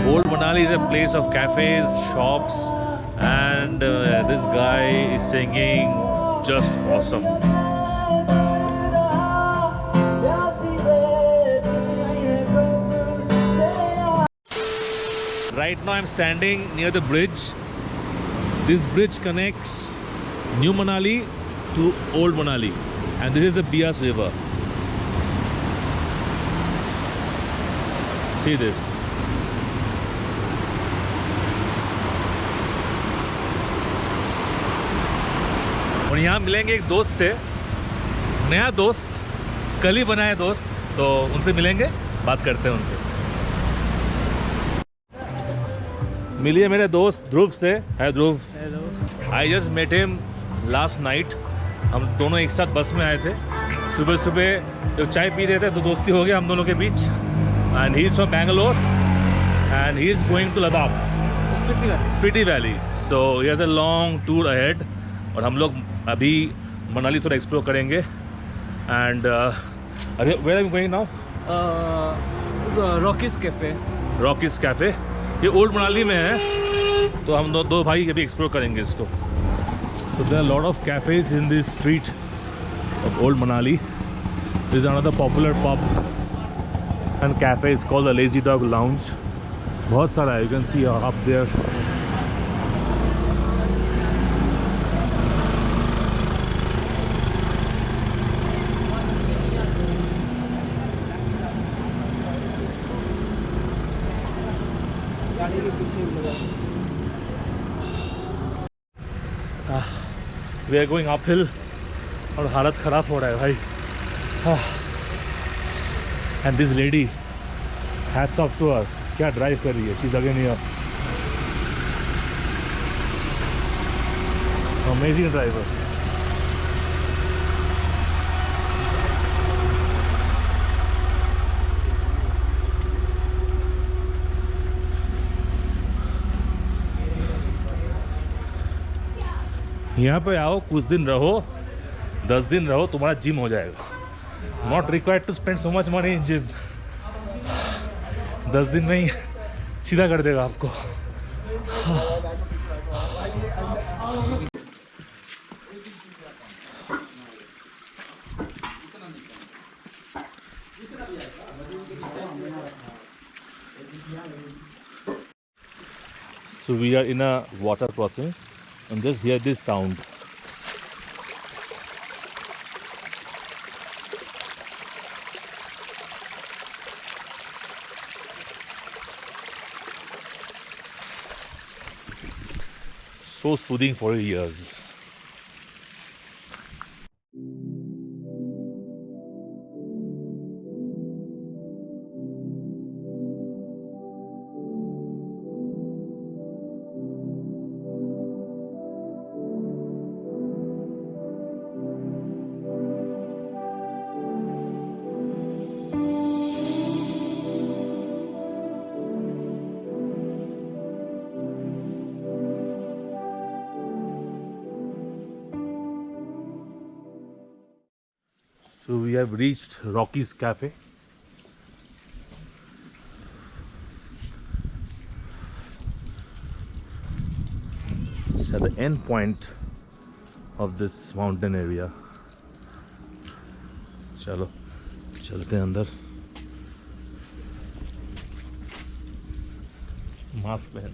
Old Manali is a place of cafes, shops, and this guy is singing just awesome. Right now I'm standing near the bridge. This bridge connects New Manali to Old Manali, and this is the Bias River. See this. और यहाँ मिलेंगे एक दोस्त से, नया दोस्त, कल ही बनाया दोस्त, तो उनसे मिलेंगे, बात करते हैं उनसे। मिलिए मेरे दोस्त ध्रुव से। है Dhruv. Hello. I just met him last night. हम दोनों एक साथ बस में आए थे। सुबह सुबह जब चाय पी रहे थे तो दोस्ती हो गया हम दोनों के बीच। And he is from Bangalore and he is going to Ladakh, Spiti valley. So he has a long tour ahead और हम लोग अभी मनाली थोड़ा एक्सप्लोर करेंगे। एंड अरे where are you going now? Rocky's cafe. Rocky's cafe ये ओल्ड मनाली में है, तो हम दो भाई अभी एक्सप्लोर करेंगे इसको। So there are lot of cafes in this street of old Manali. This is another popular pub and cafe is called the Lazy Dog Lounge. बहुत सारा है, you can see up there. We are going uphill और हालत ख़राब हो रहा है भाई। And this lady, hats off to her, क्या ड्राइव कर रही है। She is again here, amazing driver. यहाँ पे आओ, कुछ दिन रहो, 10 दिन रहो, तुम्हारा जिम हो जाएगा। Not required to spend so much money in gym. 10 दिन में ही सीधा कर देगा आपको। So we are in a water crossing and just hear this sound. So soothing for your ears. So we have reached Rocky's Cafe. It's at the end point of this mountain area. चलो चलते हैं अंदर। Mask पहन।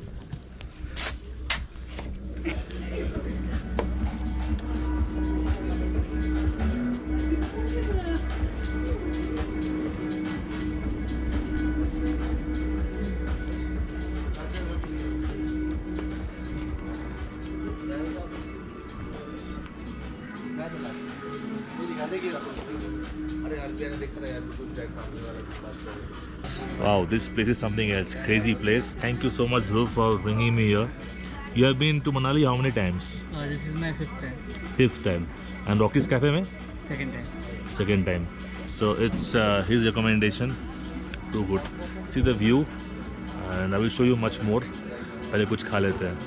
Wow, this place is something else. Crazy place. Thank you so much, Dhruv, for bringing me here. You have been to Manali how many times? This is my 5th time. 5th time. And Rocky's Cafe mein? 2nd time. 2nd time. So it's his recommendation. Too good. See the view, and I will show you much more. पहले कुछ खा लेते हैं.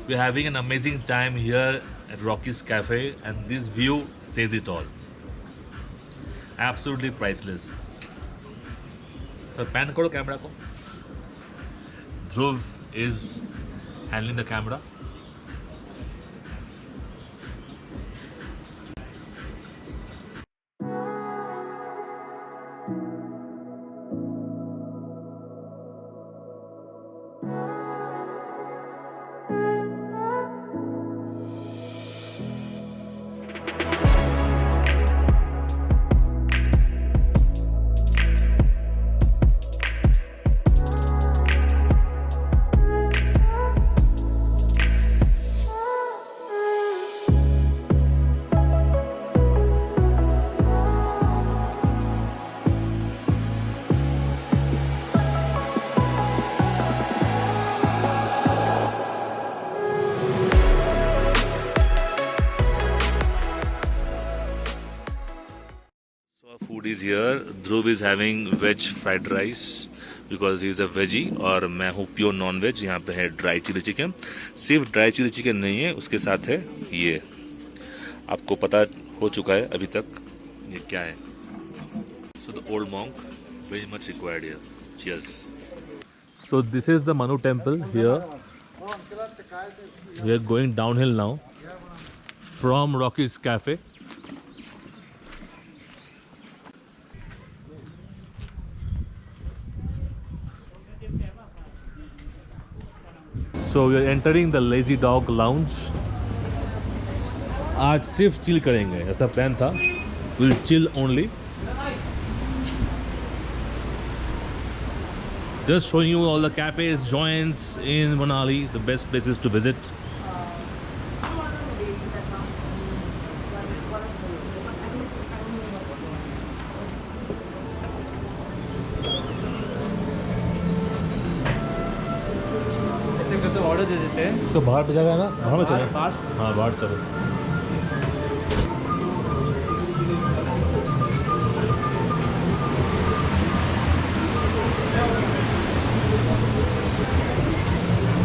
We are having an amazing time here at Rocky's Cafe, and this view says it all. Absolutely priceless. तो pan करो camera को। Dhruv is handling the camera. Food is here. Dhruv is having veg fried rice because he is a veggie और मैं हूँ pure non veg. यहाँ पे है dry chilli chicken. सिर्फ ड्राई चिली चिकन नहीं है, उसके साथ है ये. आपको पता हो चुका है अभी तक ये क्या है. So the old monk very much required here. Cheers. So this is the Manu temple here. We are going downhill now from Rocky's Cafe. So we are entering the Lazy Dog Lounge. आज सिर्फ chill करेंगे, ऐसा plan था. We'll chill only. Just showing you all the cafes, joints in Manali, the best places to visit. ऐसे करते order दे देते हैं. इसको बाहर पे जाएगा ना, बाहर में चले. पास हाँ बाहर चलो.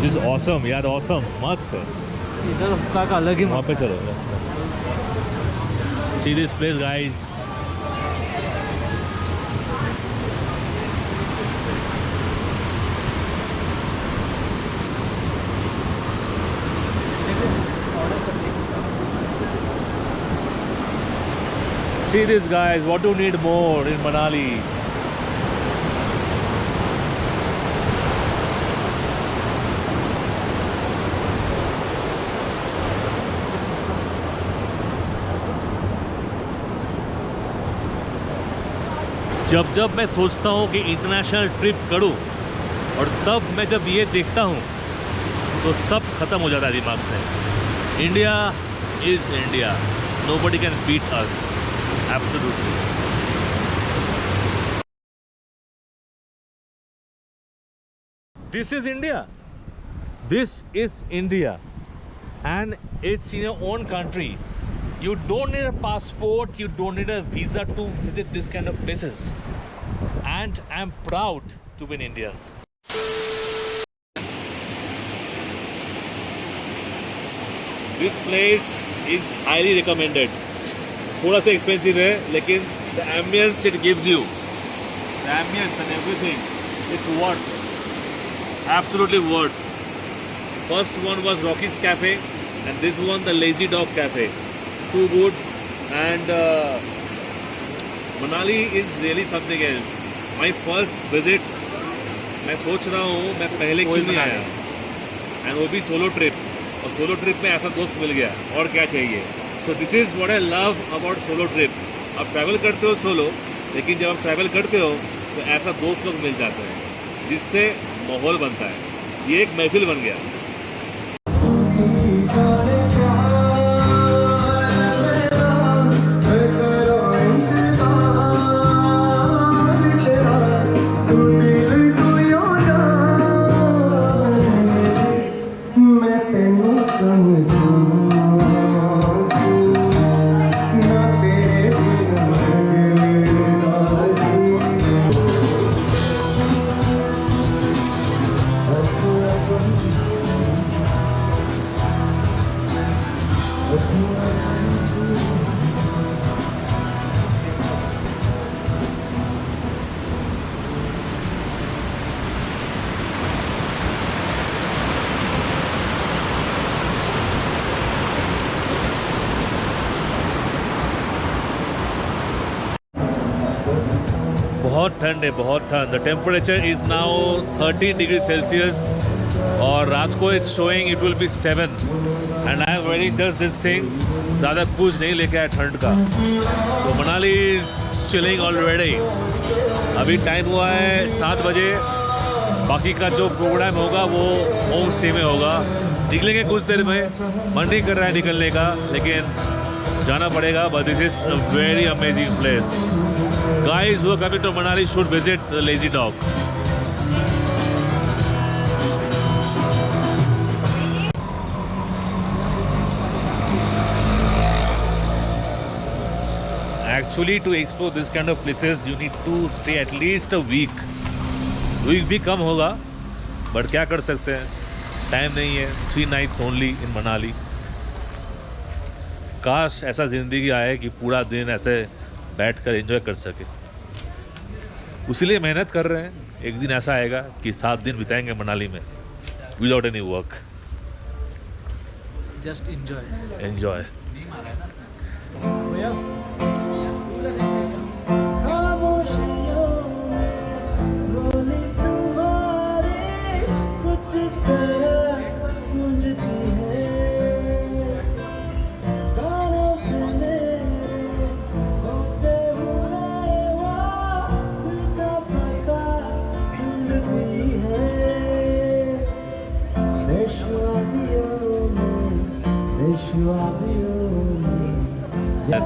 This is awesome यार, awesome, मस्त है. इधर हुक्का का अलग ही वहाँ पे चलो. See this place guys. See this guys, what do you need more in Manali? जब मैं सोचता हूँ कि इंटरनेशनल ट्रिप करूँ और तब मैं जब ये देखता हूँ तो सब खत्म हो जाता है दिमाग से. India is India. Nobody can beat us. Absolutely. This is India. This is India. And it's in your own country. You don't need a passport, you don't need a visa to visit this kind of places. And I'm proud to be an Indian. This place is highly recommended. थोड़ा सा expensive है लेकिन the ambience it gives you, the ambience and everything, it's worth. Absolutely worth. First one was Rocky's Cafe and this one the Lazy Dog Cafe. Too good. And Manali is really something else. My first visit, मैं सोच रहा हूँ मैं पहले क्यों नहीं आया. And वो भी सोलो ट्रिप. और सोलो ट्रिप में ऐसा दोस्त मिल गया, और क्या चाहिए. So this is what I love about solo trip. आप ट्रैवल करते हो सोलो, लेकिन जब आप ट्रैवल करते हो तो ऐसा दोस्त लोग मिल जाते हैं जिससे माहौल बनता है. ये एक महफिल बन गया. ठंड है, बहुत ठंड. The temperature is now 13 degree Celsius और रात को it's showing it will be 7 and I am wearing just this thing. ज़्यादा कुछ नहीं लेके आया ठंड का. तो मनाली इज चिलिंग ऑलरेडी. अभी टाइम हुआ है 7 बजे. बाकी का जो प्रोग्राम होगा वो होम स्टे में होगा. निकलेंगे कुछ देर में. मन नहीं कर रहा है निकलने का लेकिन जाना पड़ेगा. But this is a very amazing place. Guys who are coming to Manali should visit Lazy Dog. Actually, to explore this kind of places, you need to stay at least a week. Week भी कम होगा, but क्या कर सकते हैं, time नहीं है. 3 nights only in Manali. काश ऐसा ज़िंदगी आए कि पूरा दिन ऐसे बैठ कर एंजॉय कर सके. उसीलिए मेहनत कर रहे हैं. एक दिन ऐसा आएगा कि 7 दिन बिताएंगे मनाली में without any work. Just enjoy. Enjoy.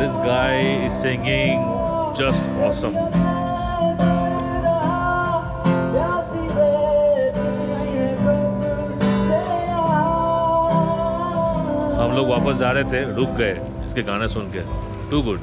This guy is singing just awesome. हम लोग वापस जा रहे थे, रुक गए इसके गाने सुन के. Too good.